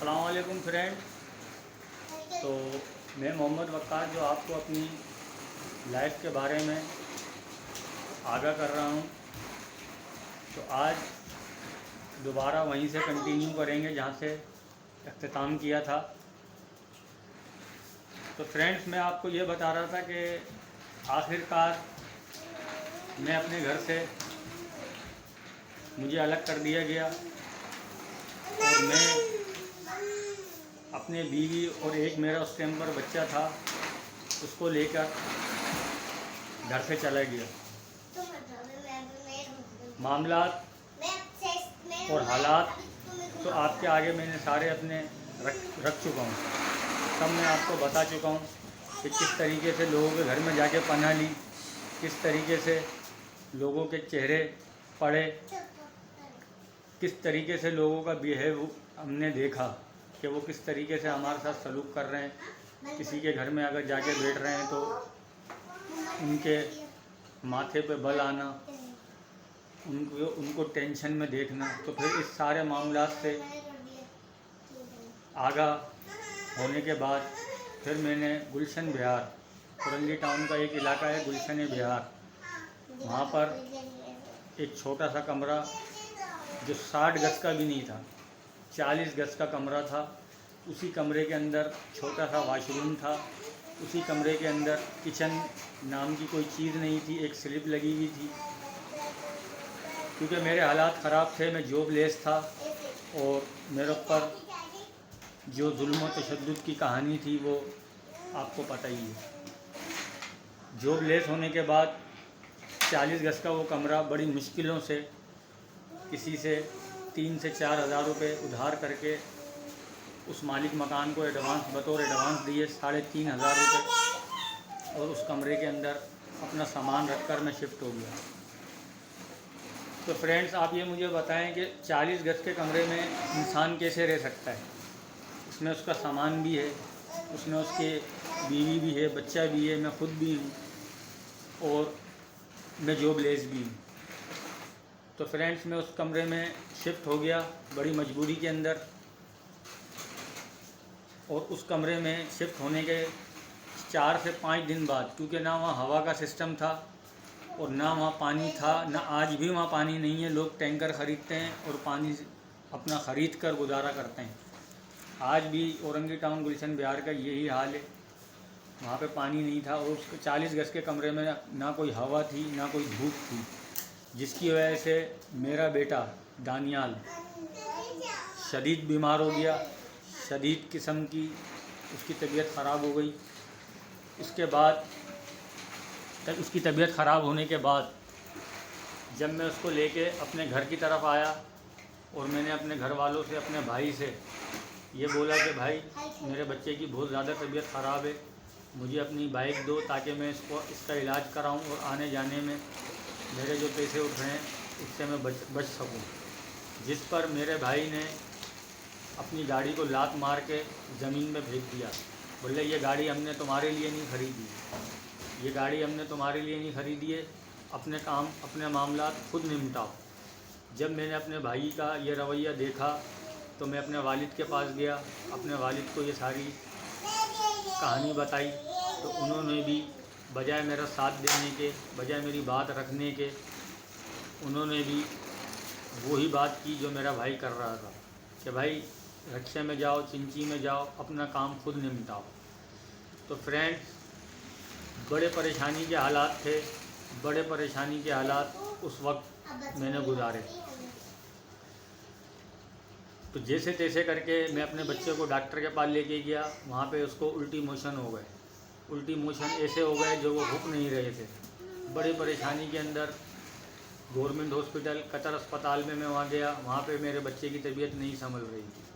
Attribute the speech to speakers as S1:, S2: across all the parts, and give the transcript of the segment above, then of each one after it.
S1: अस्सलाम वालेकुम फ्रेंड। तो मैं मोहम्मद वक़ार जो आपको अपनी लाइफ के बारे में आगाह कर रहा हूँ। तो आज दोबारा वहीं से कंटिन्यू करेंगे जहाँ से अख्तिताम किया था। तो फ्रेंड्स, मैं आपको ये बता रहा था कि आखिरकार मैं अपने घर से मुझे अलग कर दिया गया और मैं अपने बीवी और एक मेरा उस टाइम पर बच्चा था उसको लेकर घर से चला गया। मामलात और हालात तो आपके आगे मैंने सारे अपने रख चुका हूँ। सब मैं आपको बता चुका हूँ कि किस तरीके से लोगों के घर में जाके पनाह ली, किस तरीके से लोगों के चेहरे पड़े, किस तरीके से लोगों का बिहेव हमने देखा कि वो किस तरीके से हमारे साथ सलूक कर रहे हैं। किसी के घर में अगर जाके बैठ रहे हैं तो उनके माथे पे बल आना, उनको टेंशन में देखना। तो फिर इस सारे मामलात से आगाह होने के बाद फिर मैंने गुलशन बिहार, औरंगी टाउन का एक इलाका है गुलशन बिहार, वहाँ पर एक छोटा सा कमरा जो 60 गज का भी नहीं था, 40 गज का कमरा था। उसी कमरे के अंदर छोटा सा वॉशरूम था। उसी कमरे के अंदर किचन नाम की कोई चीज़ नहीं थी, एक स्लिप लगी हुई थी। क्योंकि मेरे हालात ख़राब थे, मैं जॉबलेस था और मेरे ऊपर जो जुल्म और तशद्दुद की कहानी थी वो आपको पता ही है। जॉबलेस होने के बाद 40 गज का वो कमरा बड़ी मुश्किलों से किसी से 3 से 4 हज़ार रुपये उधार करके उस मालिक मकान को बतौर एडवांस दिए 3,500 रुपये, और उस कमरे के अंदर अपना सामान रखकर मैं शिफ्ट हो गया। तो फ्रेंड्स, आप ये मुझे बताएं कि 40 गज के कमरे में इंसान कैसे रह सकता है। उसमें उसका सामान भी है, उसमें उसके बीवी भी है, बच्चा भी है, मैं ख़ुद भी हूँ और मैं जॉबलेस भी हूँ। तो फ्रेंड्स, मैं उस कमरे में शिफ्ट हो गया बड़ी मजबूरी के अंदर। और उस कमरे में शिफ्ट होने के 4 से 5 दिन बाद, क्योंकि ना वहाँ हवा का सिस्टम था और ना वहाँ पानी था, ना आज भी वहाँ पानी नहीं है। लोग टैंकर ख़रीदते हैं और पानी अपना ख़रीद कर गुजारा करते हैं। आज भी औरंगी टाउन गुलशन बिहार का यही हाल है, वहाँ पे पानी नहीं था। और उस 40 गज के कमरे में ना कोई हवा थी, ना कोई धूप थी, जिसकी वजह से मेरा बेटा दानियाल शदीद बीमार हो गया। शदीद किस्म की उसकी तबीयत ख़राब हो गई। उसके बाद उसकी तबीयत ख़राब होने के बाद जब मैं उसको लेके अपने घर की तरफ आया और मैंने अपने घर वालों से, अपने भाई से ये बोला कि भाई, मेरे बच्चे की बहुत ज़्यादा तबीयत ख़राब है, मुझे अपनी बाइक दो ताकि मैं इसका इलाज कराऊं और आने जाने में मेरे जो पैसे उठ रहे हैं उससे मैं बच सकूं। जिस पर मेरे भाई ने अपनी गाड़ी को लात मार के ज़मीन में फेंक दिया। बोले, ये गाड़ी हमने तुम्हारे लिए नहीं ख़रीदी, ये गाड़ी हमने तुम्हारे लिए नहीं ख़रीदी है, अपने काम अपने मामलात खुद निपटाओ। जब मैंने अपने भाई का ये रवैया देखा तो मैं अपने वालिद के पास गया, अपने वालिद को ये सारी कहानी बताई। तो उन्होंने भी बजाय मेरा साथ देने के, बजाय मेरी बात रखने के, उन्होंने भी वही बात की जो मेरा भाई कर रहा था कि भाई, रिक्शे में जाओ, चिंची में जाओ, अपना काम खुद निपटाओ। तो फ्रेंड्स, बड़े परेशानी के हालात थे, बड़े परेशानी के हालात उस वक्त मैंने गुजारे। तो जैसे तैसे करके मैं अपने बच्चे को डॉक्टर के पास लेके गया। वहाँ पे उसको उल्टी मोशन हो गए। उल्टी मोशन ऐसे हो गए जो वो रुक नहीं रहे थे। बड़ी परेशानी के अंदर गवर्नमेंट हॉस्पिटल कतर अस्पताल में मैं वहाँ गया। वहाँ पे मेरे बच्चे की तबीयत नहीं संभल रही थी।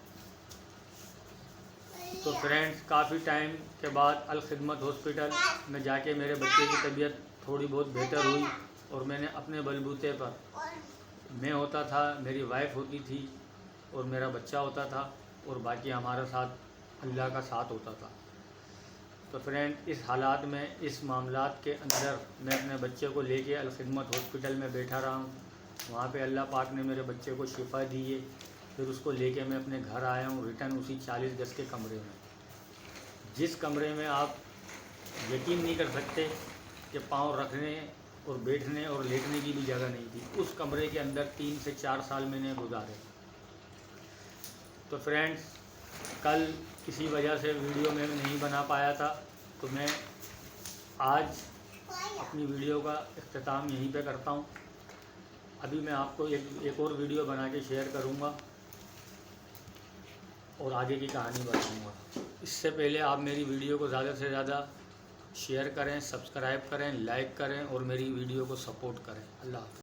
S1: तो फ्रेंड्स, काफ़ी टाइम के बाद अल खिदमत हॉस्पिटल में जाके मेरे बच्चे की तबीयत थोड़ी बहुत बेहतर हुई और मैंने अपने बलबूते पर, मैं होता था, मेरी वाइफ होती थी और मेरा बच्चा होता था और बाकी हमारा साथ अल्लाह का साथ होता था। तो फ्रेंड, इस हालात में, इस मामलात के अंदर मैं अपने बच्चे को लेके अल खिदमत हॉस्पिटल में बैठा रहा हूँ। वहाँ पे अल्लाह पाक ने मेरे बच्चे को शिफा दी है फिर उसको लेके मैं अपने घर आया हूँ रिटर्न उसी 40 गज के कमरे में, जिस कमरे में आप यकीन नहीं कर सकते कि पाँव रखने और बैठने और लेटने की भी जगह नहीं थी। उस कमरे के अंदर 3 से 4 साल मैंने गुजारे। तो फ्रेंड्स, कल किसी वजह से वीडियो में नहीं बना पाया था, तो मैं आज अपनी वीडियो का इख्तिताम यहीं पे करता हूँ। अभी मैं आपको एक और वीडियो बना के शेयर करूँगा और आगे की कहानी बताऊँगा। इससे पहले आप मेरी वीडियो को ज़्यादा से ज़्यादा शेयर करें, सब्सक्राइब करें, लाइक करें और मेरी वीडियो को सपोर्ट करें। अल्लाह हाफ़िज़।